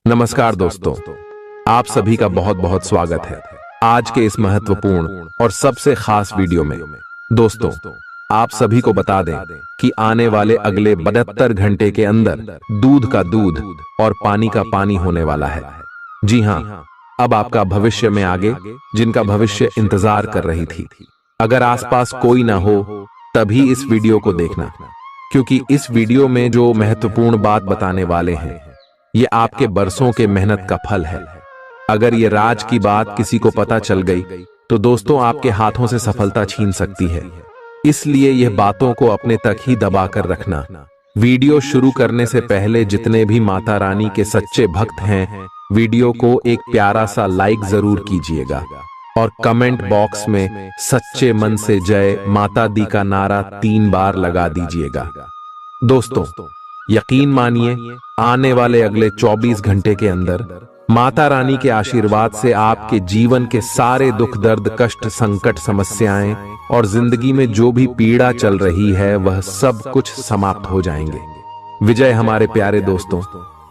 नमस्कार दोस्तों, आप सभी का बहुत बहुत स्वागत है आज के इस महत्वपूर्ण और सबसे खास वीडियो में। दोस्तों, आप सभी को बता दें कि आने वाले अगले 72 घंटे के अंदर दूध का दूध और पानी का पानी होने वाला है। जी हाँ, अब आपका भविष्य में आगे जिनका भविष्य इंतजार कर रही थी। अगर आसपास कोई ना हो तभी इस वीडियो को देखना, क्योंकि इस वीडियो में जो महत्वपूर्ण बात बताने वाले हैं ये आपके बरसों के मेहनत का फल है। अगर ये राज की बात किसी को पता चल गई तो दोस्तों आपके हाथों से सफलता छीन सकती है। इसलिए यह बातों को अपने तक ही दबा कर रखना। वीडियो शुरू करने से पहले जितने भी माता रानी के सच्चे भक्त हैं, वीडियो को एक प्यारा सा लाइक जरूर कीजिएगा और कमेंट बॉक्स में सच्चे मन से जय माता दी का नारा 3 बार लगा दीजिएगा। दोस्तों, यकीन मानिए, आने वाले अगले 24 घंटे के अंदर माता रानी के आशीर्वाद से आपके जीवन के सारे दुख दर्द कष्ट संकट समस्याएं और जिंदगी में जो भी पीड़ा चल रही है वह सब कुछ समाप्त हो जाएंगे। विजय हमारे प्यारे दोस्तों,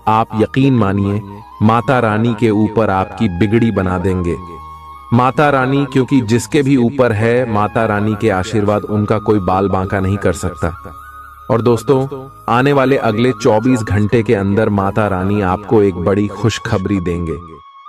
आप यकीन मानिए माता रानी के ऊपर आपकी बिगड़ी बना देंगे। माता रानी, क्योंकि जिसके भी ऊपर है माता रानी के आशीर्वाद, उनका कोई बाल बांका नहीं कर सकता। और दोस्तों, आने वाले अगले 24 घंटे के अंदर माता रानी आपको एक बड़ी खुशखबरी देंगे।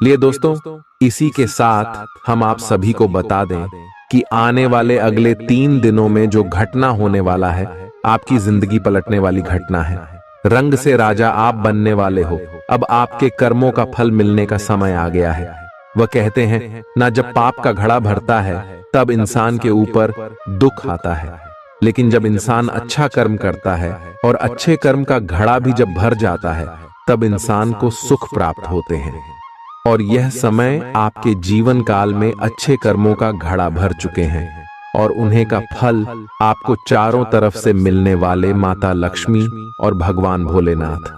लिए दोस्तों, इसी के साथ हम आप सभी को बता दें कि आने वाले अगले 3 दिनों में जो घटना होने वाला है, आपकी जिंदगी पलटने वाली घटना है। रंग से राजा आप बनने वाले हो। अब आपके कर्मों का फल मिलने का समय आ गया है। वह कहते हैं ना, जब पाप का घड़ा भरता है तब इंसान के ऊपर दुख आता है, लेकिन जब इंसान अच्छा कर्म करता है और अच्छे कर्म का घड़ा भी जब भर जाता है तब इंसान को सुख प्राप्त होते हैं। और यह समय आपके जीवन काल में अच्छे कर्मों का घड़ा भर चुके हैं और उन्हें का फल आपको चारों तरफ से मिलने वाले माता लक्ष्मी और भगवान भोलेनाथ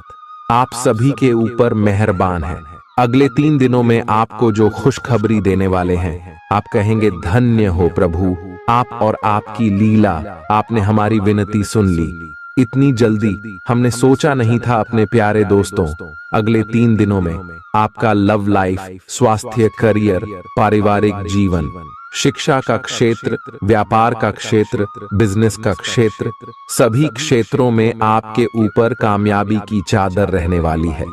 आप सभी के ऊपर मेहरबान है। अगले 3 दिनों में आपको जो खुशखबरी देने वाले हैं, आप कहेंगे धन्य हो प्रभु, आप और आपकी लीला, आपने हमारी विनती सुन ली। इतनी जल्दी हमने सोचा नहीं था। अपने प्यारे दोस्तों, अगले 3 दिनों में आपका लव लाइफ, स्वास्थ्य, करियर, पारिवारिक जीवन, शिक्षा का क्षेत्र, व्यापार का क्षेत्र, बिजनेस का क्षेत्र, सभी क्षेत्रों में आपके ऊपर कामयाबी की चादर रहने वाली है।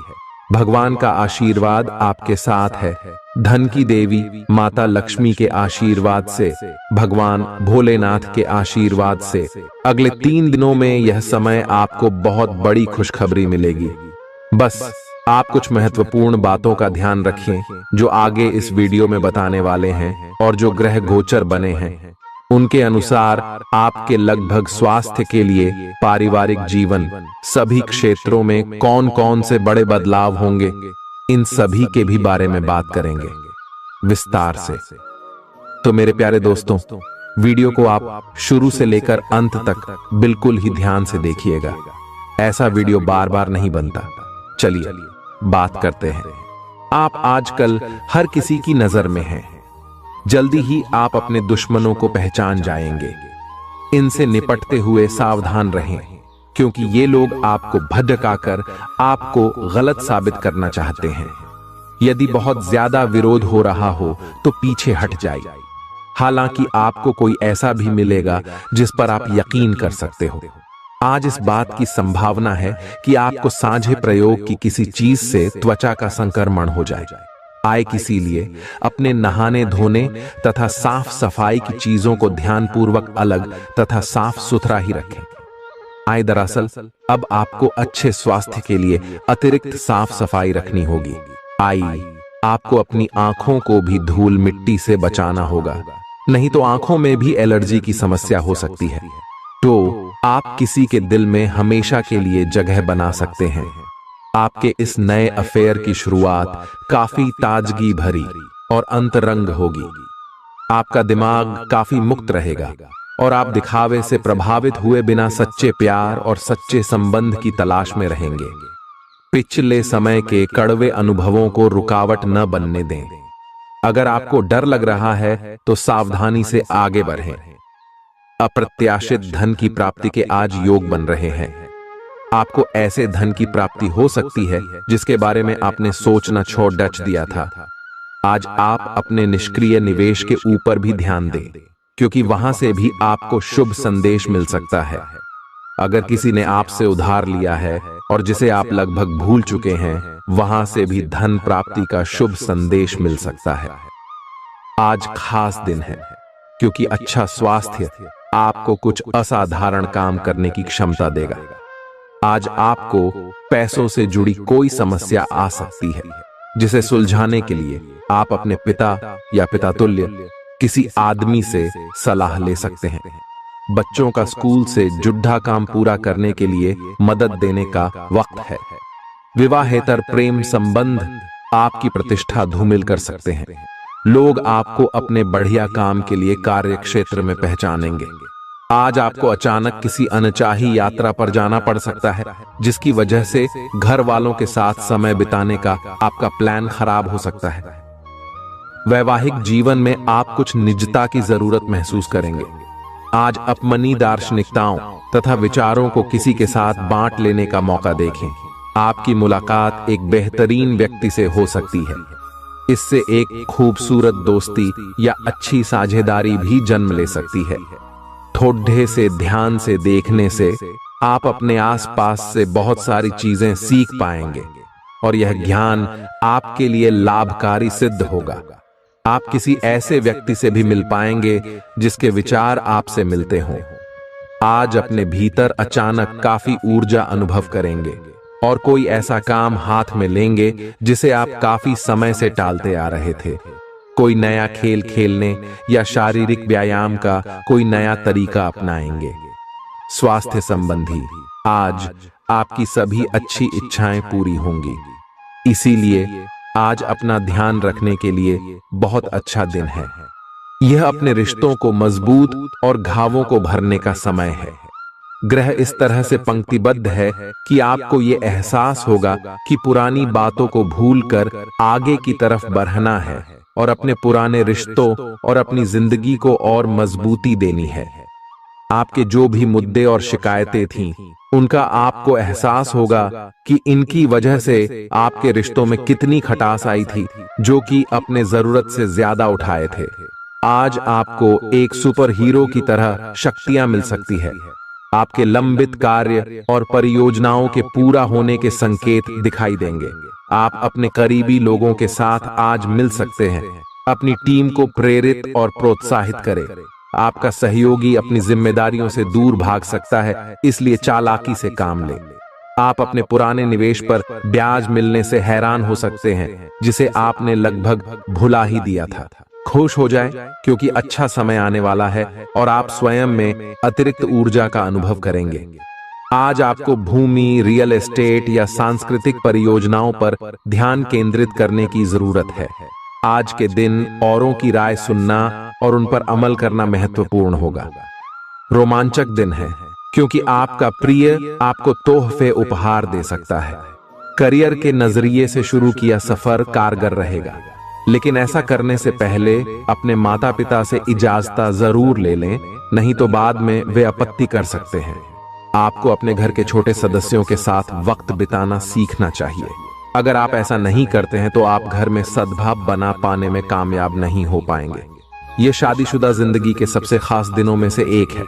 भगवान का आशीर्वाद आपके साथ है। धन की देवी माता लक्ष्मी के आशीर्वाद से, भगवान भोलेनाथ के आशीर्वाद से अगले 3 दिनों में यह समय आपको बहुत बड़ी खुशखबरी मिलेगी। बस आप कुछ महत्वपूर्ण बातों का ध्यान रखें जो आगे इस वीडियो में बताने वाले हैं, और जो ग्रह गोचर बने हैं उनके अनुसार आपके लगभग स्वास्थ्य के लिए, पारिवारिक जीवन, सभी क्षेत्रों में कौन कौन से बड़े बदलाव होंगे, इन सभी के भी बारे में बात करेंगे विस्तार से। तो मेरे प्यारे दोस्तों, वीडियो को आप शुरू से लेकर अंत तक बिल्कुल ही ध्यान से देखिएगा। ऐसा वीडियो बार बार नहीं बनता। चलिए बात करते हैं। आप आजकल हर किसी की नजर में हैं। जल्दी ही आप अपने दुश्मनों को पहचान जाएंगे। इनसे निपटते हुए सावधान रहें, क्योंकि ये लोग आपको भड़काकर आपको गलत साबित करना चाहते हैं। यदि बहुत ज्यादा विरोध हो रहा हो तो पीछे हट जाइए। हालांकि आपको कोई ऐसा भी मिलेगा जिस पर आप यकीन कर सकते हो। आज इस बात की संभावना है कि आपको साझे प्रयोग की किसी चीज से त्वचा का संक्रमण हो जाए। आए किसी लिए अपने नहाने धोने तथा साफ सफाई की चीजों को ध्यानपूर्वक अलग तथा साफ सुथरा ही रखें। आए दरअसल अब आपको अच्छे स्वास्थ्य के लिए अतिरिक्त साफ सफाई रखनी होगी। आई आपको अपनी आंखों को भी धूल मिट्टी से बचाना होगा, नहीं तो आंखों में भी एलर्जी की समस्या हो सकती है। तो आप किसी के दिल में हमेशा के लिए जगह बना सकते हैं। आपके इस नए अफेयर की शुरुआत काफी ताजगी भरी और अंतरंग होगी। आपका दिमाग काफी मुक्त रहेगा और आप दिखावे से प्रभावित हुए बिना सच्चे प्यार और सच्चे संबंध की तलाश में रहेंगे। पिछले समय के कड़वे अनुभवों को रुकावट न बनने दें। अगर आपको डर लग रहा है तो सावधानी से आगे बढ़ें। अप्रत्याशित धन की प्राप्ति के आज योग बन रहे हैं। आपको ऐसे धन की प्राप्ति हो सकती है जिसके बारे में आपने सोचना छोड़ दिया था। आज आप अपने निष्क्रिय निवेश के ऊपर भी ध्यान दें, क्योंकि वहां से भी आपको शुभ संदेश मिल सकता है। अगर किसी ने आपसे उधार लिया है और जिसे आप लगभग भूल चुके हैं, वहां से भी धन प्राप्ति का शुभ संदेश मिल सकता है। आज खास दिन है, क्योंकि अच्छा स्वास्थ्य आपको कुछ असाधारण काम करने की क्षमता देगा। आज आपको पैसों से जुड़ी कोई समस्या आ सकती है, जिसे सुलझाने के लिए आप अपने पिता या पिता तुल्य किसी आदमी से सलाह ले सकते हैं। बच्चों का स्कूल से जुड़ा काम पूरा करने के लिए मदद देने का वक्त है। विवाहेतर प्रेम संबंध आपकी प्रतिष्ठा धूमिल कर सकते हैं। लोग आपको अपने बढ़िया काम के लिए कार्य क्षेत्र में पहचानेंगे। आज आपको अचानक किसी अनचाही यात्रा पर जाना पड़ सकता है, जिसकी वजह से घर वालों के साथ समय बिताने का आपका प्लान खराब हो सकता है। वैवाहिक जीवन में आप कुछ निजता की जरूरत महसूस करेंगे। आज अपनी दार्शनिकताओं तथा विचारों को किसी के साथ बांट लेने का मौका देखें। आपकी मुलाकात एक बेहतरीन व्यक्ति से हो सकती है। इससे एक खूबसूरत दोस्ती या अच्छी साझेदारी भी जन्म ले सकती है। थोड़े से ध्यान से देखने से आप अपने आसपास से बहुत सारी चीजें सीख पाएंगे और यह ज्ञान आपके लिए लाभकारी सिद्ध होगा। आप किसी ऐसे व्यक्ति से भी मिल पाएंगे जिसके विचार आपसे मिलते हों। आज अपने भीतर अचानक काफी ऊर्जा अनुभव करेंगे और कोई ऐसा काम हाथ में लेंगे जिसे आप काफी समय से टालते आ रहे थे। कोई नया खेल खेलने या शारीरिक व्यायाम का कोई नया तरीका अपनाएंगे। स्वास्थ्य संबंधी आज आपकी सभी अच्छी इच्छाएं पूरी होंगी। इसीलिए आज अपना ध्यान रखने के लिए बहुत अच्छा दिन है। यह अपने रिश्तों को मजबूत और घावों को भरने का समय है। ग्रह इस तरह से पंक्तिबद्ध है कि आपको ये एहसास होगा कि पुरानी बातों को भूलकर आगे की तरफ बढ़ना है और अपने पुराने रिश्तों और अपनी जिंदगी को और मजबूती देनी है। आपके जो भी मुद्दे और शिकायतें थीं, उनका आपको एहसास होगा कि इनकी वजह से आपके रिश्तों में कितनी खटास आई थी, जो कि अपने जरूरत से ज्यादा उठाए थे। आज आपको एक सुपर हीरो की तरह शक्तियां मिल सकती है। आपके लंबित कार्य और परियोजनाओं के पूरा होने के संकेत दिखाई देंगे। आप अपने करीबी लोगों के साथ आज मिल सकते हैं। अपनी टीम को प्रेरित और प्रोत्साहित करें। आपका सहयोगी अपनी जिम्मेदारियों से दूर भाग सकता है, इसलिए चालाकी से काम लें। आप अपने पुराने निवेश पर ब्याज मिलने से हैरान हो सकते हैं, जिसे आपने लगभग भुला ही दिया था। खुश हो जाएं, क्योंकि अच्छा समय आने वाला है और आप स्वयं में अतिरिक्त ऊर्जा का अनुभव करेंगे। आज आपको भूमि, रियल एस्टेट या सांस्कृतिक परियोजनाओं पर ध्यान केंद्रित करने की जरूरत है। आज के दिन औरों की राय सुनना और उन पर अमल करना महत्वपूर्ण होगा। रोमांचक दिन है, क्योंकि आपका प्रिय आपको तोहफे उपहार दे सकता है। करियर के नजरिए से शुरू किया सफर कारगर रहेगा, लेकिन ऐसा करने से पहले अपने माता पिता से इजाजत जरूर ले लें, नहीं तो बाद में वे आपत्ति कर सकते हैं। आपको अपने घर के छोटे सदस्यों के साथ वक्त बिताना सीखना चाहिए। अगर आप ऐसा नहीं करते हैं तो आप घर में सद्भाव बना पाने में कामयाब नहीं हो पाएंगे। ये शादीशुदा जिंदगी के सबसे खास दिनों में से एक है।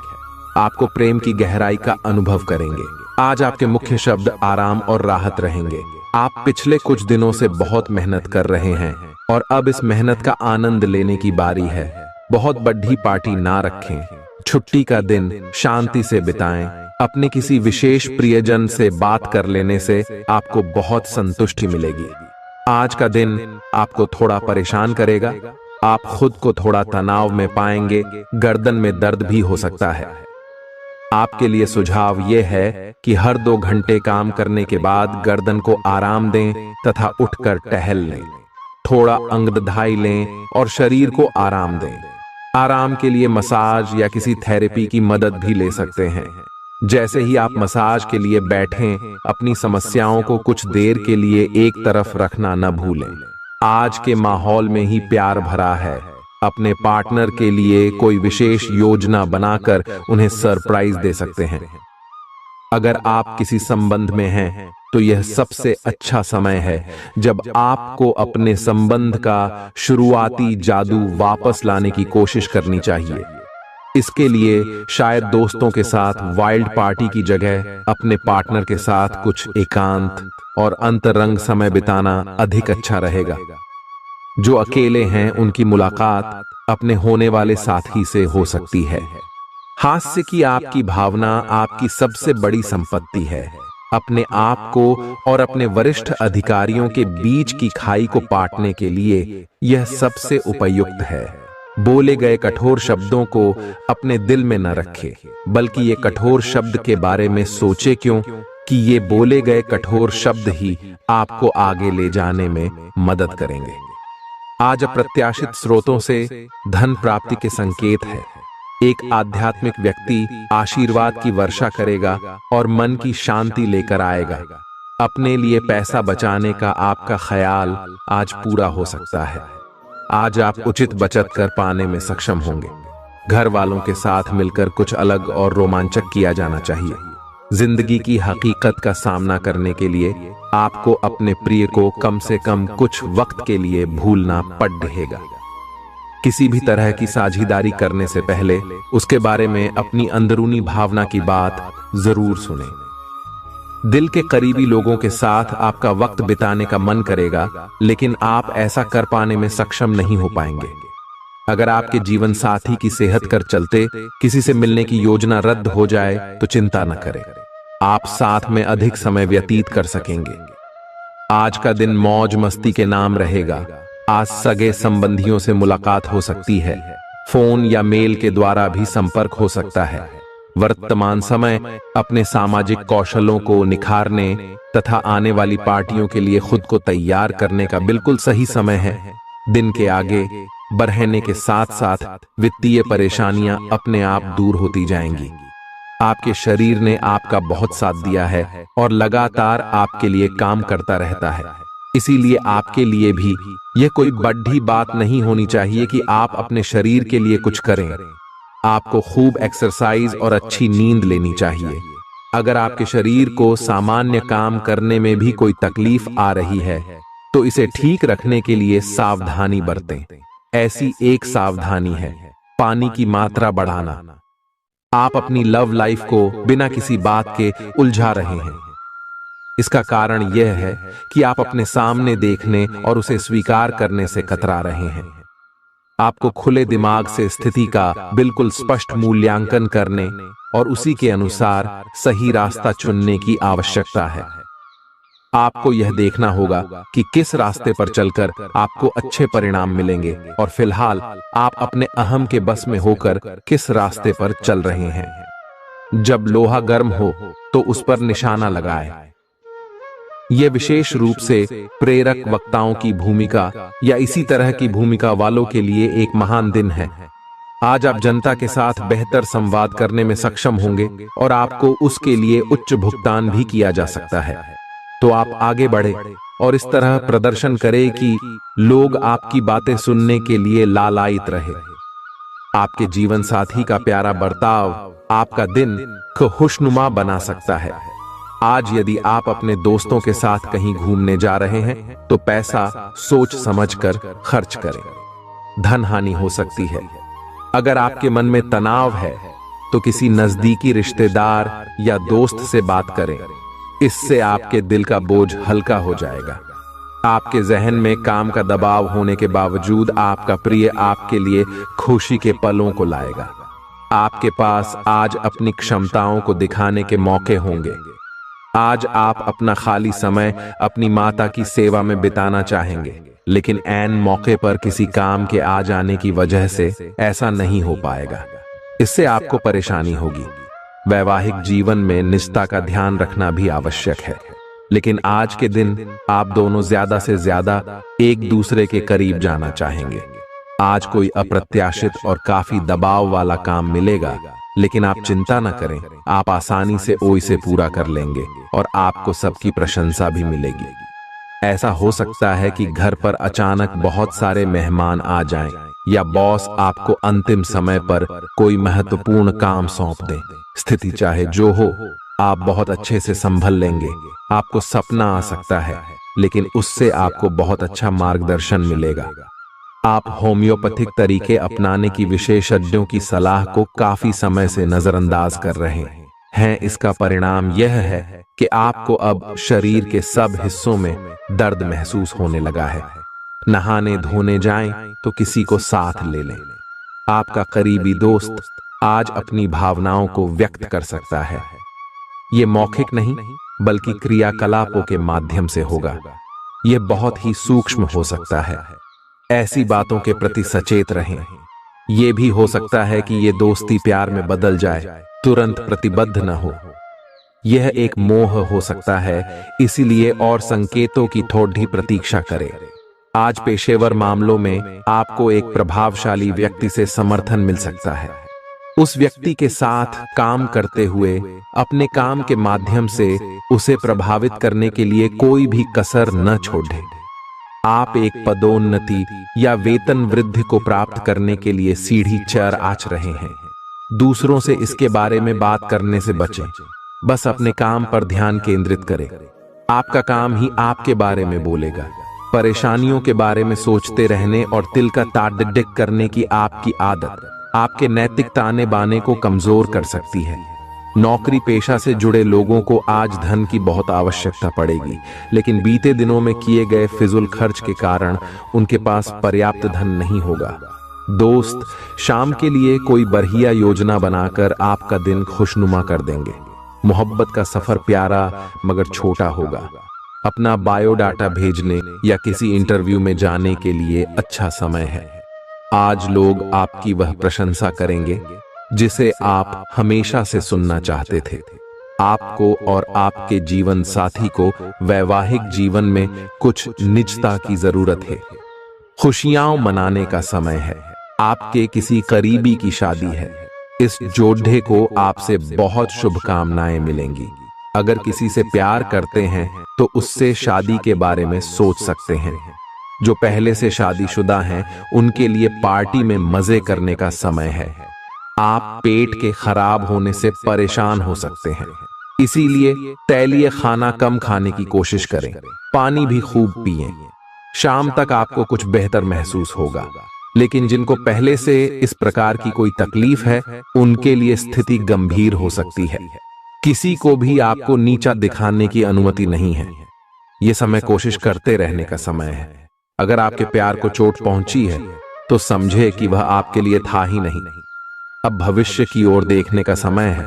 आपको प्रेम की गहराई का अनुभव करेंगे। आज आपके मुख्य शब्द आराम और राहत रहेंगे। आप पिछले कुछ दिनों से बहुत मेहनत कर रहे हैं और अब इस मेहनत का आनंद लेने की बारी है। बहुत बड़ी पार्टी ना रखें। छुट्टी का दिन शांति से बिताएं। अपने किसी विशेष प्रियजन से बात कर लेने से आपको बहुत संतुष्टि मिलेगी। आज का दिन आपको थोड़ा परेशान करेगा। आप खुद को थोड़ा तनाव में पाएंगे। गर्दन में दर्द भी हो सकता है। आपके लिए सुझाव यह है कि हर 2 घंटे काम करने के बाद गर्दन को आराम दें तथा उठकर टहल लें। थोड़ा अंगदधाई लें और शरीर को आराम दें। आराम के लिए मसाज या किसी थेरेपी की मदद भी ले सकते हैं। जैसे ही आप मसाज के लिए बैठें, अपनी समस्याओं को कुछ देर के लिए एक तरफ रखना न भूलें। आज के माहौल में ही प्यार भरा है। अपने पार्टनर के लिए कोई विशेष योजना बनाकर उन्हें सरप्राइज दे सकते हैं। अगर आप किसी संबंध में हैं तो यह सबसे अच्छा समय है जब आपको अपने संबंध का शुरुआती जादू वापस लाने की कोशिश करनी चाहिए। इसके लिए शायद दोस्तों के साथ वाइल्ड पार्टी की जगह अपने पार्टनर के साथ कुछ एकांत और अंतरंग समय बिताना अधिक अच्छा रहेगा। जो अकेले हैं उनकी मुलाकात अपने होने वाले साथी से हो सकती है। हास्य की आपकी भावना आपकी सबसे बड़ी संपत्ति है। अपने आप को और अपने वरिष्ठ अधिकारियों के बीच की खाई को पाटने के लिए यह सबसे उपयुक्त है। बोले गए कठोर शब्दों को अपने दिल में न रखें, बल्कि ये कठोर शब्द के बारे में सोचे, क्यों कि ये बोले गए कठोर शब्द ही आपको आगे ले जाने में मदद करेंगे। आज अप्रत्याशित स्रोतों से धन प्राप्ति के संकेत है। एक आध्यात्मिक व्यक्ति आशीर्वाद की वर्षा करेगा और मन की शांति लेकर आएगा। अपने लिए पैसा बचाने का आपका ख्याल आज पूरा हो सकता है। आज आप उचित बचत कर पाने में सक्षम होंगे। घर वालों के साथ मिलकर कुछ अलग और रोमांचक किया जाना चाहिए। जिंदगी की हकीकत का सामना करने के लिए आपको अपने प्रिय को कम से कम कुछ वक्त के लिए भूलना पड़ रहेगा। किसी भी तरह की साझेदारी करने से पहले उसके बारे में अपनी अंदरूनी भावना की बात जरूर सुनें। दिल के करीबी लोगों के साथ आपका वक्त बिताने का मन करेगा, लेकिन आप ऐसा कर पाने में सक्षम नहीं हो पाएंगे। अगर आपके जीवन साथी की सेहत कर चलते किसी से मिलने की योजना रद्द हो जाए तो चिंता न करें, आप साथ में अधिक समय व्यतीत कर सकेंगे। आज का दिन मौज मस्ती के नाम रहेगा। आज सगे संबंधियों से मुलाकात हो सकती है। फोन या मेल के द्वारा भी संपर्क हो सकता है। वर्तमान समय अपने सामाजिक कौशलों को निखारने तथा आने वाली पार्टियों के लिए खुद को तैयार करने का बिल्कुल सही समय है। दिन के आगे बढ़ने के साथ साथ वित्तीय परेशानियां अपने आप दूर होती जाएंगी। आपके शरीर ने आपका बहुत साथ दिया है और लगातार आपके लिए काम करता रहता है। इसीलिए आपके लिए भी यह कोई बड़ी बात नहीं होनी चाहिए कि आप अपने शरीर के लिए कुछ करें। आपको खूब एक्सरसाइज और अच्छी नींद लेनी चाहिए। अगर आपके शरीर को सामान्य काम करने में भी कोई तकलीफ आ रही है तो इसे ठीक रखने के लिए सावधानी बरतें। ऐसी एक सावधानी है पानी की मात्रा बढ़ाना। आप अपनी लव लाइफ को बिना किसी बात के उलझा रहे हैं। इसका कारण यह है कि आप अपने सामने देखने और उसे स्वीकार करने से कतरा रहे हैं। आपको खुले दिमाग से स्थिति का बिल्कुल स्पष्ट मूल्यांकन करने और उसी के अनुसार सही रास्ता चुनने की आवश्यकता है। आपको यह देखना होगा कि किस रास्ते पर चलकर आपको अच्छे परिणाम मिलेंगे और फिलहाल आप अपने अहम के बस में होकर किस रास्ते पर चल रहे हैं। जब लोहा गर्म हो तो उस पर निशाना लगाएं। यह विशेष रूप से प्रेरक वक्ताओं की भूमिका या इसी तरह की भूमिका वालों के लिए एक महान दिन है। आज आप जनता के साथ बेहतर संवाद करने में सक्षम होंगे और आपको उसके लिए उच्च भुगतान भी किया जा सकता है। तो आप आगे बढ़े और इस तरह प्रदर्शन करें कि लोग आपकी बातें सुनने के लिए लालायित रहे। आपके जीवन साथी का प्यारा बर्ताव आपका दिन को खुशनुमा बना सकता है। आज यदि आप अपने दोस्तों के साथ कहीं घूमने जा रहे हैं तो पैसा सोच समझकर खर्च करें। धन हानि हो सकती है। अगर आपके मन में तनाव है तो किसी नजदीकी रिश्तेदार या दोस्त से बात करें। इससे आपके दिल का बोझ हल्का हो जाएगा। आपके जहन में काम का दबाव होने के बावजूद आपका प्रिय आपके लिए खुशी के पलों को लाएगा। आपके पास आज अपनी क्षमताओं को दिखाने के मौके होंगे। आज आप अपना खाली समय अपनी माता की सेवा में बिताना चाहेंगे, लेकिन ऐन मौके पर किसी काम के आ जाने की वजह से ऐसा नहीं हो पाएगा। इससे आपको परेशानी होगी। वैवाहिक जीवन में निष्ठा का ध्यान रखना भी आवश्यक है, लेकिन आज के दिन आप दोनों ज्यादा से ज्यादा एक दूसरे के करीब जाना चाहेंगे। आज कोई अप्रत्याशित और काफी दबाव वाला काम मिलेगा, लेकिन आप चिंता न करें, आप आसानी से इसे पूरा कर लेंगे और आपको सबकी प्रशंसा भी मिलेगी। ऐसा हो सकता है कि घर पर अचानक बहुत सारे मेहमान आ जाएं या बॉस आपको अंतिम समय पर कोई महत्वपूर्ण काम सौंप दे। स्थिति चाहे जो हो, आप बहुत अच्छे से संभल लेंगे। आपको सपना आ सकता है, लेकिन उससे आपको बहुत अच्छा मार्गदर्शन मिलेगा। आप होम्योपैथिक तरीके अपनाने की विशेषज्ञों की सलाह को काफी समय से नजरअंदाज कर रहे हैं। इसका परिणाम यह है कि आपको अब शरीर के सब हिस्सों में दर्द महसूस होने लगा है। नहाने धोने जाएं तो किसी को साथ ले लें। आपका करीबी दोस्त आज अपनी भावनाओं को व्यक्त कर सकता है। ये मौखिक नहीं, बल्कि क्रियाकलापों के माध्यम से होगा। यह बहुत ही सूक्ष्म हो सकता है। ऐसी बातों के प्रति सचेत रहें। यह भी हो सकता है कि ये दोस्ती प्यार में बदल जाए, तुरंत प्रतिबद्ध न हो। यह एक मोह हो सकता है, इसीलिए और संकेतों की थोड़ी प्रतीक्षा करें। आज पेशेवर मामलों में आपको एक प्रभावशाली व्यक्ति से समर्थन मिल सकता है। उस व्यक्ति के साथ काम करते हुए अपने काम के माध्यम से उसे प्रभावित करने के लिए कोई भी कसर न छोड़ें। आप एक पदोन्नति या वेतन वृद्धि को प्राप्त करने के लिए सीढ़ी चढ़ आच रहे हैं। दूसरों से इसके बारे में बात करने से बचें। बस अपने काम पर ध्यान केंद्रित करें। आपका काम ही आपके बारे में बोलेगा। परेशानियों के बारे में सोचते रहने और तिल का ताड़ करने की आपकी आदत आपके नैतिक ताने बाने को कमजोर कर सकती है। नौकरी पेशा से जुड़े लोगों को आज धन की बहुत आवश्यकता पड़ेगी, लेकिन बीते दिनों में किए गए फिजूल खर्च के कारण उनके पास पर्याप्त धन नहीं होगा। दोस्त शाम के लिए कोई बढ़िया योजना बनाकर आपका दिन खुशनुमा कर देंगे। मोहब्बत का सफर प्यारा मगर छोटा होगा। अपना बायोडाटा भेजने या किसी इंटरव्यू में जाने के लिए अच्छा समय है। आज लोग आपकी वह प्रशंसा करेंगे जिसे आप हमेशा से सुनना चाहते थे। आपको और आपके जीवन साथी को वैवाहिक जीवन में कुछ निजता की जरूरत है। खुशियां मनाने का समय है। आपके किसी करीबी की शादी है। इस जोड़े को आपसे बहुत शुभकामनाएं मिलेंगी। अगर किसी से प्यार करते हैं तो उससे शादी के बारे में सोच सकते हैं। जो पहले से शादीशुदा हैं उनके लिए पार्टी में मजे करने का समय है। आप पेट के खराब होने से परेशान हो सकते हैं, इसीलिए तैलीय खाना कम खाने की कोशिश करें। पानी भी खूब पिएं। शाम तक आपको कुछ बेहतर महसूस होगा, लेकिन जिनको पहले से इस प्रकार की कोई तकलीफ है उनके लिए स्थिति गंभीर हो सकती है। किसी को भी आपको नीचा दिखाने की अनुमति नहीं है। यह समय कोशिश करते रहने का समय है। अगर आपके प्यार को चोट पहुंची है तो समझे कि वह आपके लिए था ही नहीं। अब भविष्य की ओर देखने का समय है।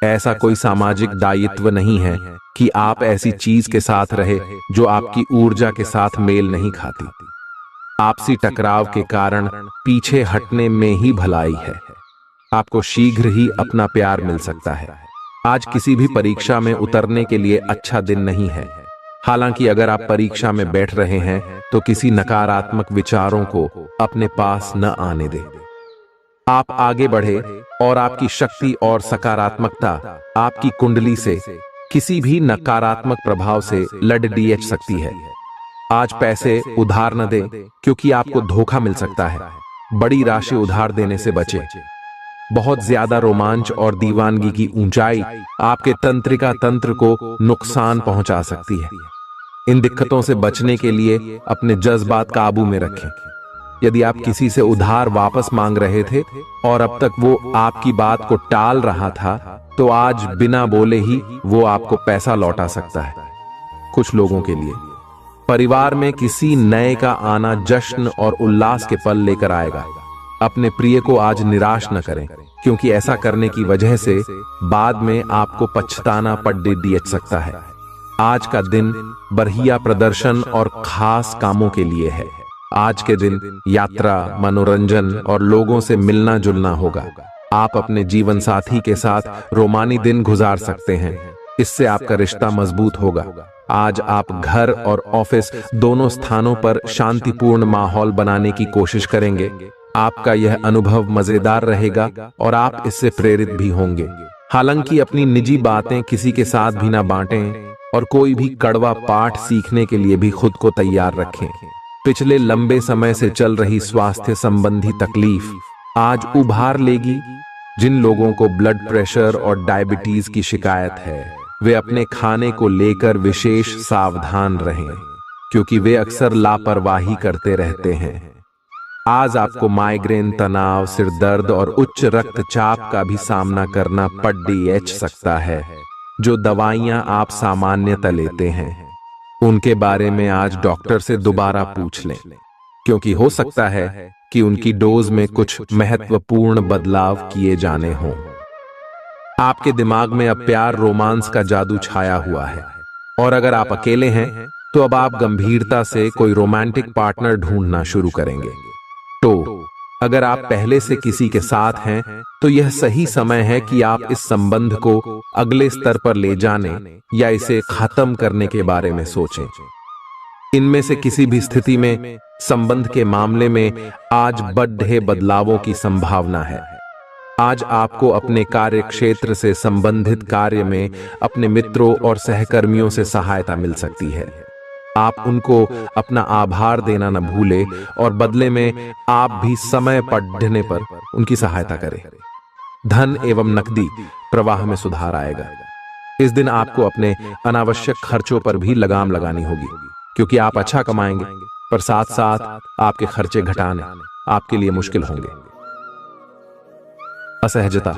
ऐसा कोई सामाजिक दायित्व नहीं है कि आप ऐसी चीज के साथ रहे जो आपकी ऊर्जा के साथ मेल नहीं खाती। आपसी टकराव के कारण पीछे हटने में ही भलाई है। आपको शीघ्र ही अपना प्यार मिल सकता है। आज किसी भी परीक्षा में उतरने के लिए अच्छा दिन नहीं है। हालांकि अगर आप परीक्षा में बैठ रहे हैं तो किसी नकारात्मक विचारों को अपने पास न आने दें। आप आगे बढ़े और आपकी शक्ति और सकारात्मकता आपकी कुंडली से किसी भी नकारात्मक प्रभाव से लड़ सकती है। आज पैसे उधार न दें, क्योंकि आपको धोखा मिल सकता है। बड़ी राशि उधार देने से बचें। बहुत ज्यादा रोमांच और दीवानगी की ऊंचाई आपके तंत्रिका तंत्र को नुकसान पहुंचा सकती है। इन दिक्कतों से बचने के लिए अपने जज्बात काबू में रखें। यदि आप किसी से उधार वापस मांग रहे थे और अब तक वो आपकी बात को टाल रहा था, तो आज बिना बोले ही वो आपको पैसा लौटा सकता है। कुछ लोगों के लिए परिवार में किसी नए का आना जश्न और उल्लास के पल लेकर आएगा। अपने प्रिय को आज निराश न करें, क्योंकि ऐसा करने की वजह से बाद में आपको पछताना पड़ सकता है। आज का दिन बढ़िया प्रदर्शन और खास कामों के लिए है। आज के दिन यात्रा, मनोरंजन और लोगों से मिलना जुलना होगा। आप अपने जीवन साथी के साथ रोमानी दिन गुजार सकते हैं। इससे आपका रिश्ता मजबूत होगा। आज आप घर और ऑफिस दोनों स्थानों पर शांतिपूर्ण माहौल बनाने की कोशिश करेंगे। आपका यह अनुभव मजेदार रहेगा और आप इससे प्रेरित भी होंगे। हालांकि अपनी निजी बातें किसी के साथ भी ना बांटें और कोई भी कड़वा पाठ सीखने के लिए भी खुद को तैयार रखें। पिछले लंबे समय से चल रही स्वास्थ्य संबंधी तकलीफ आज उभार लेगी। जिन लोगों को ब्लड प्रेशर और डायबिटीज की शिकायत है, वे अपने खाने को लेकर विशेष सावधान रहें, क्योंकि वे अक्सर लापरवाही करते रहते हैं। आज आपको माइग्रेन, तनाव, सिर दर्द और उच्च रक्तचाप का भी सामना करना पड़ सकता है। जो दवाइयां आप सामान्यतः लेते हैं, उनके बारे में आज डॉक्टर से दोबारा पूछ लें, क्योंकि हो सकता है कि उनकी डोज में कुछ महत्वपूर्ण बदलाव किए जाने हों। आपके दिमाग में अब प्यार, रोमांस का जादू छाया हुआ है, और अगर आप अकेले हैं तो अब आप गंभीरता से कोई रोमांटिक पार्टनर ढूंढना शुरू करेंगे। तो अगर आप पहले से किसी के साथ हैं तो यह सही समय है कि आप इस संबंध को अगले स्तर पर ले जाने या इसे खत्म करने के बारे में सोचें। इनमें से किसी भी स्थिति में संबंध के मामले में आज बड़े बदलावों की संभावना है। आज आपको अपने कार्य क्षेत्र से संबंधित कार्य में अपने मित्रों और सहकर्मियों से सहायता मिल सकती है। आप उनको अपना आभार देना न भूलें और बदले में आप भी समय पड़ने पर उनकी सहायता करें। धन एवं नकदी प्रवाह में सुधार आएगा। इस दिन आपको अपने अनावश्यक खर्चों पर भी लगाम लगानी होगी, क्योंकि आप अच्छा कमाएंगे, पर साथ साथ आपके खर्चे घटाने आपके लिए मुश्किल होंगे। असहजता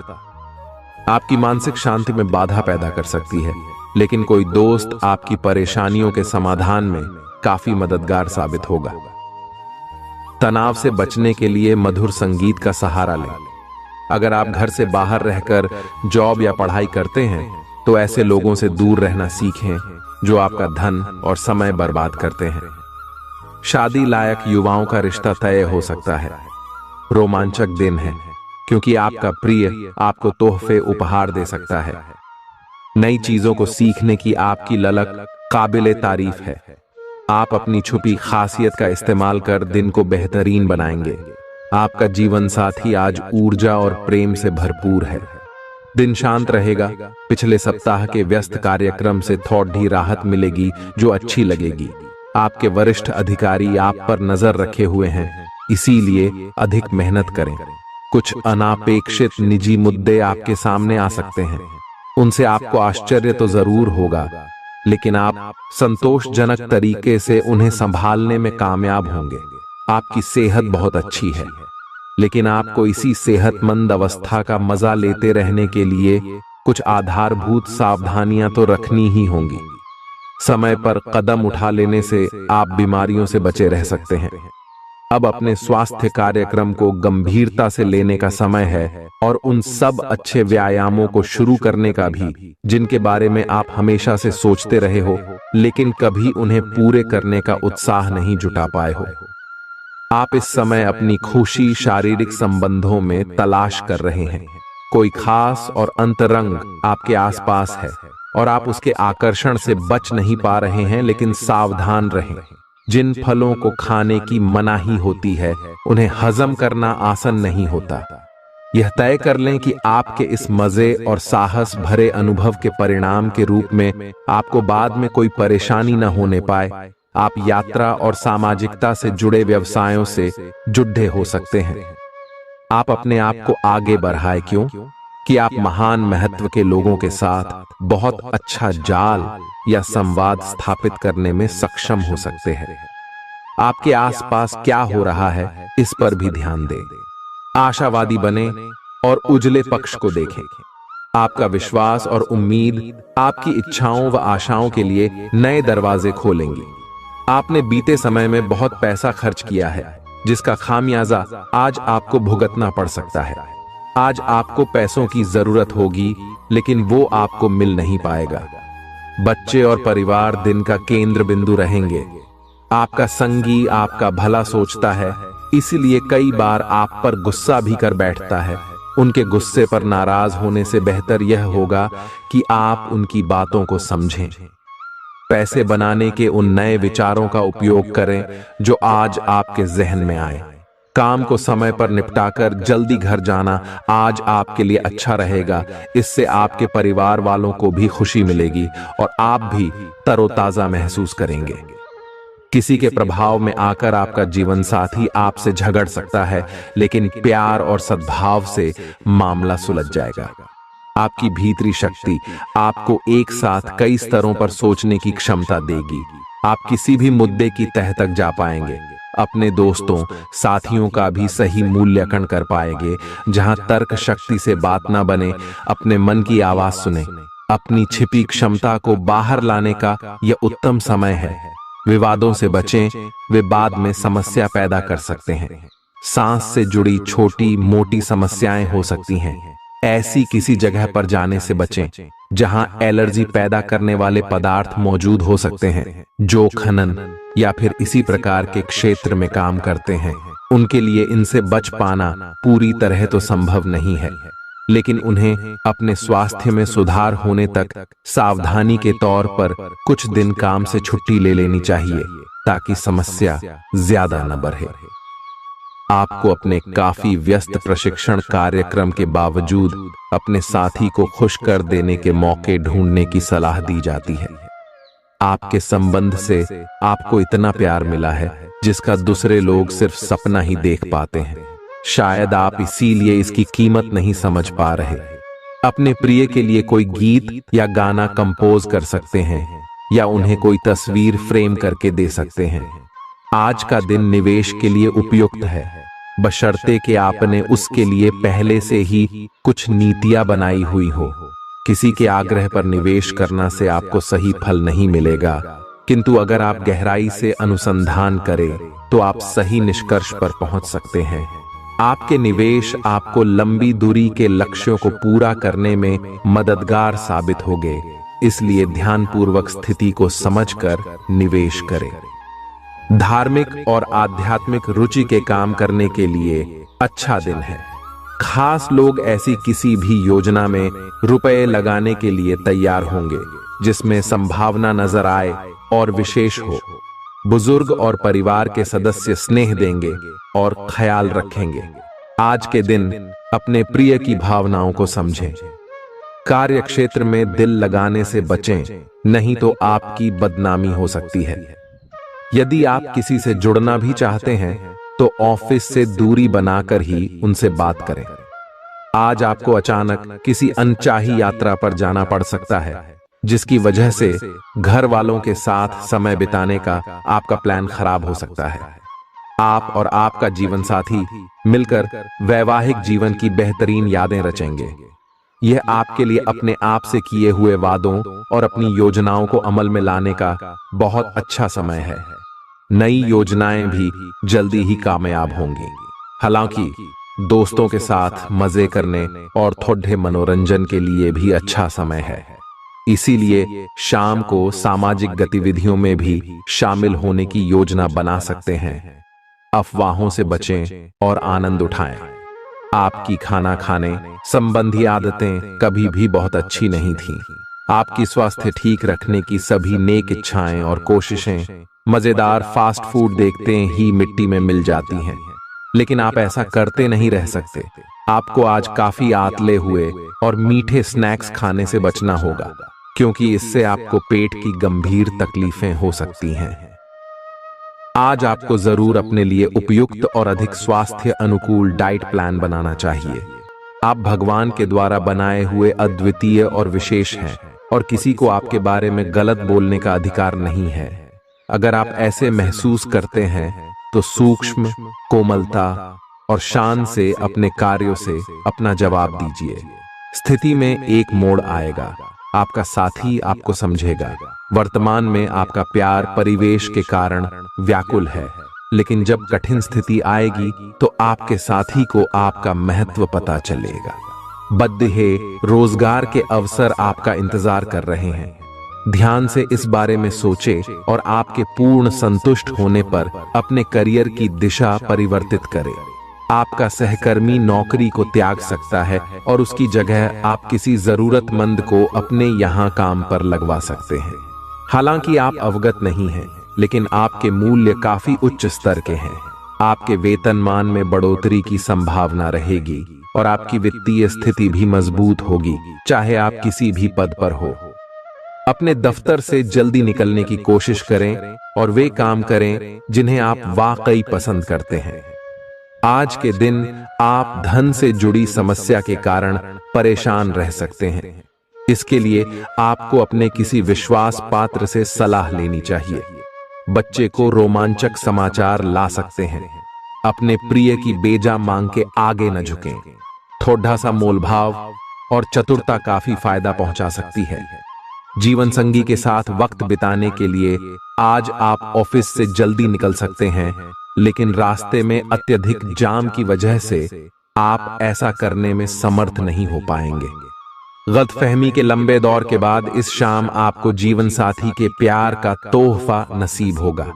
आपकी मानसिक शांति में बाधा पैदा कर सकती है, लेकिन कोई दोस्त आपकी परेशानियों के समाधान में काफी मददगार साबित होगा। तनाव से बचने के लिए मधुर संगीत का सहारा लें। अगर आप घर से बाहर रहकर जॉब या पढ़ाई करते हैं तो ऐसे लोगों से दूर रहना सीखें जो आपका धन और समय बर्बाद करते हैं। शादी लायक युवाओं का रिश्ता तय हो सकता है। रोमांचक दिन है, क्योंकि आपका प्रिय आपको तोहफे उपहार दे सकता है। नई चीजों को सीखने की आपकी ललक काबिले तारीफ है। आप अपनी छुपी खासियत का इस्तेमाल कर दिन को बेहतरीन बनाएंगे। आपका जीवन साथी आज ऊर्जा और प्रेम से भरपूर है। दिन शांत रहेगा। पिछले सप्ताह के व्यस्त कार्यक्रम से थोड़ी राहत मिलेगी जो अच्छी लगेगी। आपके वरिष्ठ अधिकारी आप पर नजर रखे हुए हैं, इसीलिए अधिक मेहनत करें। कुछ अनापेक्षित निजी मुद्दे आपके सामने आ सकते हैं। उनसे आपको आश्चर्य तो जरूर होगा, लेकिन आप संतोषजनक तरीके से उन्हें संभालने में कामयाब होंगे। आपकी सेहत बहुत अच्छी है, लेकिन आपको इसी सेहतमंद अवस्था का मजा लेते रहने के लिए कुछ आधारभूत सावधानियां तो रखनी ही होंगी। समय पर कदम उठा लेने से आप बीमारियों से बचे रह सकते हैं। अब अपने स्वास्थ्य कार्यक्रम को गंभीरता से लेने का समय है और उन सब अच्छे व्यायामों को शुरू करने का भी जिनके बारे में आप हमेशा से सोचते रहे हो, लेकिन कभी उन्हें पूरे करने का उत्साह नहीं जुटा पाए हो। आप इस समय अपनी खुशी शारीरिक संबंधों में तलाश कर रहे हैं। कोई खास और अंतरंग आपके आसपास है और आप उसके आकर्षण से बच नहीं पा रहे हैं, लेकिन सावधान रहें। जिन फलों को खाने की मनाही होती है उन्हें हजम करना आसान नहीं होता। यह तय कर लें कि आपके इस मजे और साहस भरे अनुभव के परिणाम के रूप में आपको बाद में कोई परेशानी न होने पाए। आप यात्रा और सामाजिकता से जुड़े व्यवसायों से जुड़े हो सकते हैं। आप अपने आप को आगे बढ़ाएं, क्यों कि आप महान महत्व के लोगों के साथ बहुत अच्छा जाल या संवाद स्थापित करने में सक्षम हो सकते हैं। आपके आसपास क्या हो रहा है इस पर भी ध्यान दें। आशावादी बने और उजले पक्ष को देखें। आपका विश्वास और उम्मीद आपकी इच्छाओं व आशाओं के लिए नए दरवाजे खोलेंगी। आपने बीते समय में बहुत पैसा खर्च किया है, जिसका खामियाजा आज आपको भुगतना पड़ सकता है। आज आपको पैसों की जरूरत होगी, लेकिन वो आपको मिल नहीं पाएगा। बच्चे और परिवार दिन का केंद्र बिंदु रहेंगे। आपका संगी आपका भला सोचता है, इसलिए कई बार आप पर गुस्सा भी कर बैठता है। उनके गुस्से पर नाराज होने से बेहतर यह होगा कि आप उनकी बातों को समझें। पैसे बनाने के उन नए विचारों का उपयोग करें जो आज आपके जहन में आए। काम को समय पर निपटाकर जल्दी घर जाना आज आपके लिए अच्छा रहेगा। इससे आपके परिवार वालों को भी खुशी मिलेगी और आप भी तरोताजा महसूस करेंगे। किसी के प्रभाव में आकर आपका जीवन साथी आपसे झगड़ सकता है, लेकिन प्यार और सद्भाव से मामला सुलझ जाएगा। आपकी भीतरी शक्ति आपको एक साथ कई स्तरों पर सोचने की क्षमता देगी। आप किसी भी मुद्दे की तह तक जा पाएंगे। अपने दोस्तों साथियों का भी सही मूल्यांकन कर पाएंगे। जहां तर्क शक्ति से बात ना बने, अपने मन की आवाज सुने। अपनी छिपी क्षमता को बाहर लाने का यह उत्तम समय है। विवादों से बचें, वे बाद में समस्या पैदा कर सकते हैं। सांस से जुड़ी छोटी मोटी समस्याएं हो सकती हैं। ऐसी किसी जगह पर जाने से बचें जहां एलर्जी पैदा करने वाले पदार्थ मौजूद हो सकते हैं। जो खनन या फिर इसी प्रकार के क्षेत्र में काम करते हैं, उनके लिए इनसे बच पाना पूरी तरह तो संभव नहीं है, लेकिन उन्हें अपने स्वास्थ्य में सुधार होने तक सावधानी के तौर पर कुछ दिन काम से छुट्टी ले लेनी चाहिए, ताकि समस्या ज्यादा न बढ़े। आपको अपने काफी व्यस्त प्रशिक्षण कार्यक्रम के बावजूद अपने साथी को खुश कर देने के मौके ढूंढने की सलाह दी जाती है। आपके संबंध से आपको इतना प्यार मिला है जिसका दूसरे लोग सिर्फ सपना ही देख पाते हैं। शायद आप इसीलिए इसकी कीमत नहीं समझ पा रहे। अपने प्रिय के लिए कोई गीत या गाना कंपोज कर सकते हैं, या उन्हें कोई तस्वीर फ्रेम करके दे सकते हैं। आज का दिन निवेश के लिए उपयुक्त है, बशर्ते कि आपने उसके लिए पहले से ही कुछ नीतियां बनाई हुई हो। किसी के आग्रह पर निवेश करना से आपको सही फल नहीं मिलेगा, किंतु अगर आप गहराई से अनुसंधान करें तो आप सही निष्कर्ष पर पहुंच सकते हैं। आपके निवेश आपको लंबी दूरी के लक्ष्यों को पूरा करने में मददगार साबित होंगे, इसलिए ध्यानपूर्वक स्थिति को समझकर निवेश करें। धार्मिक और आध्यात्मिक रुचि के काम करने के लिए अच्छा दिन है। खास लोग ऐसी किसी भी योजना में रुपए लगाने के लिए तैयार होंगे जिसमें संभावना नजर आए और विशेष हो। बुजुर्ग और परिवार के सदस्य स्नेह देंगे और ख्याल रखेंगे। आज के दिन अपने प्रिय की भावनाओं को समझें। कार्य क्षेत्र में दिल लगाने से बचें, नहीं तो आपकी बदनामी हो सकती है। यदि आप किसी से जुड़ना भी चाहते हैं तो ऑफिस से दूरी बनाकर ही उनसे बात करें। आज आपको अचानक किसी अनचाही यात्रा पर जाना पड़ सकता है, जिसकी वजह से घर वालों के साथ समय बिताने का आपका प्लान खराब हो सकता है। आप और आपका जीवन साथी मिलकर वैवाहिक जीवन की बेहतरीन यादें रचेंगे। यह आपके लिए अपने आप से किए हुए वादों और अपनी योजनाओं को अमल में लाने का बहुत अच्छा समय है। नई योजनाएं भी जल्दी ही कामयाब होंगी। हालांकि दोस्तों के साथ मजे करने और थोड़े मनोरंजन के लिए भी अच्छा समय है। इसीलिए शाम को सामाजिक गतिविधियों में भी शामिल होने की योजना बना सकते हैं। अफवाहों से बचें और आनंद उठाएं। आपकी खाना खाने संबंधी आदतें कभी भी बहुत अच्छी नहीं थीं। आपकी स्वास्थ्य ठीक रखने की सभी नेक इच्छाएं और कोशिशें मजेदार फास्ट फूड देखते ही मिट्टी में मिल जाती हैं। लेकिन आप ऐसा करते नहीं रह सकते। आपको आज काफी आतले हुए और मीठे स्नैक्स खाने से बचना होगा, क्योंकि इससे आपको पेट की गंभीर तकलीफें हो सकती हैं। आज आपको जरूर अपने लिए उपयुक्त और अधिक स्वास्थ्य अनुकूल डाइट प्लान बनाना चाहिए। आप भगवान के द्वारा बनाए हुए अद्वितीय और विशेष हैं, और किसी को आपके बारे में गलत बोलने का अधिकार नहीं है। अगर आप ऐसे महसूस करते हैं तो सूक्ष्म, कोमलता और शान से अपने कार्यों से अपना जवाब दीजिए। स्थिति में एक मोड़ आएगा। आपका साथी आपको समझेगा। वर्तमान में आपका प्यार परिवेश के कारण व्याकुल है, लेकिन जब कठिन स्थिति आएगी तो आपके साथी को आपका महत्व पता चलेगा। बद्दहे रोजगार के अवसर आपका इंतजार कर रहे हैं। ध्यान से इस बारे में सोचें और आपके पूर्ण संतुष्ट होने पर अपने करियर की दिशा परिवर्तित करें। आपका सहकर्मी नौकरी को त्याग सकता है और उसकी जगह आप किसी जरूरतमंद को अपने यहाँ काम पर लगवा सकते हैं। हालांकि आप अवगत नहीं हैं, लेकिन आपके मूल्य काफी उच्च स्तर के हैं। आपके वेतनमान में बढ़ोतरी की संभावना रहेगी और आपकी वित्तीय स्थिति भी मजबूत होगी, चाहे आप किसी भी पद पर हो। अपने दफ्तर से जल्दी निकलने की कोशिश करें और वे काम करें जिन्हें आप वाकई पसंद करते हैं। आज के दिन आप धन से जुड़ी समस्या के कारण परेशान रह सकते हैं। इसके लिए आपको अपने किसी विश्वास पात्र से सलाह लेनी चाहिए। बच्चे को रोमांचक समाचार ला सकते हैं। अपने प्रिय की बेजा मांग के आगे न झुकें। थोड़ा सा मोलभाव और चतुरता काफी फायदा पहुंचा सकती है। जीवन संगी के साथ वक्त बिताने के लिए आज आप ऑफिस से जल्दी निकल सकते हैं, लेकिन रास्ते में अत्यधिक जाम की वजह से आप ऐसा करने में समर्थ नहीं हो पाएंगे। गलतफहमी के लंबे दौर के बाद इस शाम आपको जीवन साथी के प्यार का तोहफा नसीब होगा।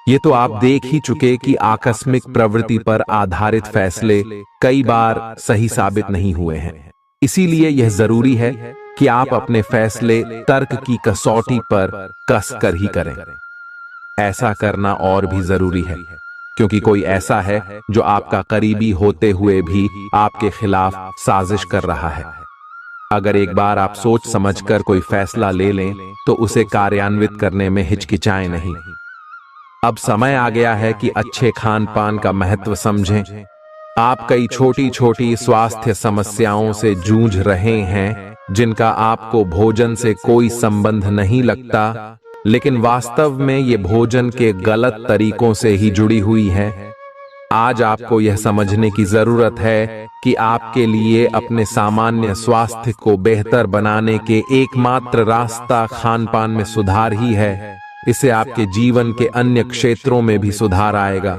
ये तो आप देख ही चुके कि आकस्मिक प्रवृत्ति पर आधारित फैसले कई बार सही साबित नहीं हुए हैं। इसीलिए यह जरूरी है कि आप अपने फैसले तर्क की कसौटी पर कस कर ही करें। ऐसा करना और भी जरूरी है क्योंकि कोई ऐसा है जो आपका करीबी होते हुए भी आपके खिलाफ साजिश कर रहा है। अगर एक बार आप सोच समझकर कोई फैसला ले लें तो उसे कार्यान्वित करने में हिचकिचाएं नहीं। अब समय आ गया है कि अच्छे खान पान का महत्व समझें। आप कई छोटी छोटी स्वास्थ्य समस्याओं से जूझ रहे हैं जिनका आपको भोजन से कोई संबंध नहीं लगता, लेकिन वास्तव में ये भोजन के गलत तरीकों से ही जुड़ी हुई है। आज आपको यह समझने की जरूरत है कि आपके लिए अपने सामान्य स्वास्थ्य को बेहतर बनाने के एकमात्र रास्ता खान पान में सुधार ही है। इससे आपके जीवन के अन्य क्षेत्रों में भी सुधार आएगा।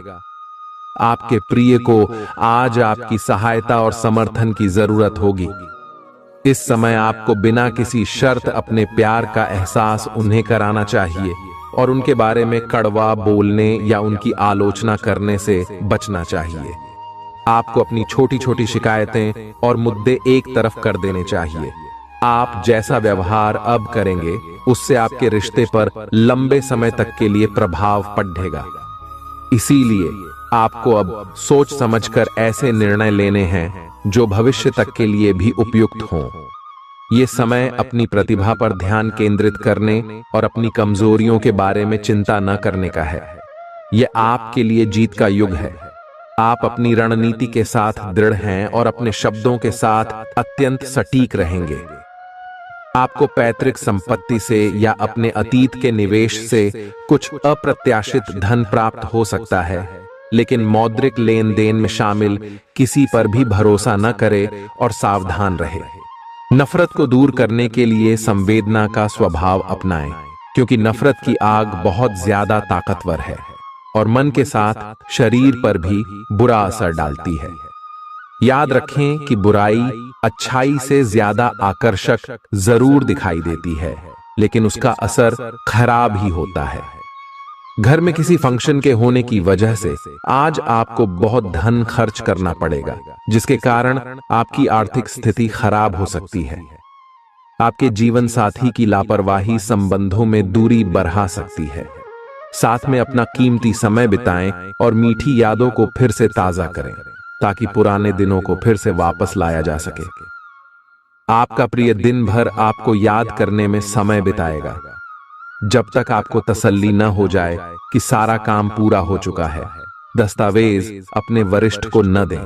आपके प्रिय को आज आपकी सहायता और समर्थन की जरूरत होगी। इस समय आपको बिना किसी शर्त अपने प्यार का एहसास उन्हें कराना चाहिए और उनके बारे में कड़वा बोलने या उनकी आलोचना करने से बचना चाहिए। आपको अपनी छोटी छोटी शिकायतें और मुद्दे एक तरफ कर देने चाहिए। आप जैसा व्यवहार अब करेंगे उससे आपके रिश्ते पर लंबे समय तक के लिए प्रभाव पड़ेगा। इसीलिए आपको अब सोच समझकर ऐसे निर्णय लेने हैं जो भविष्य तक के लिए भी उपयुक्त हों। ये समय अपनी प्रतिभा पर ध्यान केंद्रित करने और अपनी कमजोरियों के बारे में चिंता न करने का है। यह आपके लिए जीत का युग है। आप अपनी रणनीति के साथ दृढ़ हैं और अपने शब्दों के साथ अत्यंत सटीक रहेंगे। आपको पैतृक संपत्ति से या अपने अतीत के निवेश से कुछ अप्रत्याशित धन प्राप्त हो सकता है, लेकिन मौद्रिक लेन देन में शामिल किसी पर भी भरोसा न करे और सावधान रहे। नफरत को दूर करने के लिए संवेदना का स्वभाव अपनाएं, क्योंकि नफरत की आग बहुत ज्यादा ताकतवर है और मन के साथ शरीर पर भी बुरा असर डालती है। याद रखें कि बुराई अच्छाई से ज्यादा आकर्षक जरूर दिखाई देती है, लेकिन उसका असर खराब ही होता है। घर में किसी फंक्शन के होने की वजह से आज आपको बहुत धन खर्च करना पड़ेगा, जिसके कारण आपकी आर्थिक स्थिति खराब हो सकती है। आपके जीवन साथी की लापरवाही संबंधों में दूरी बढ़ा सकती है। साथ में अपना कीमती समय बिताएं और मीठी यादों को फिर से ताजा करें, ताकि पुराने दिनों को फिर से वापस लाया जा सके। आपका प्रिय दिन भर आपको याद करने में समय बिताएगा, जब तक आपको तसल्ली न हो जाए कि सारा काम पूरा हो चुका है। दस्तावेज अपने वरिष्ठ को न दें।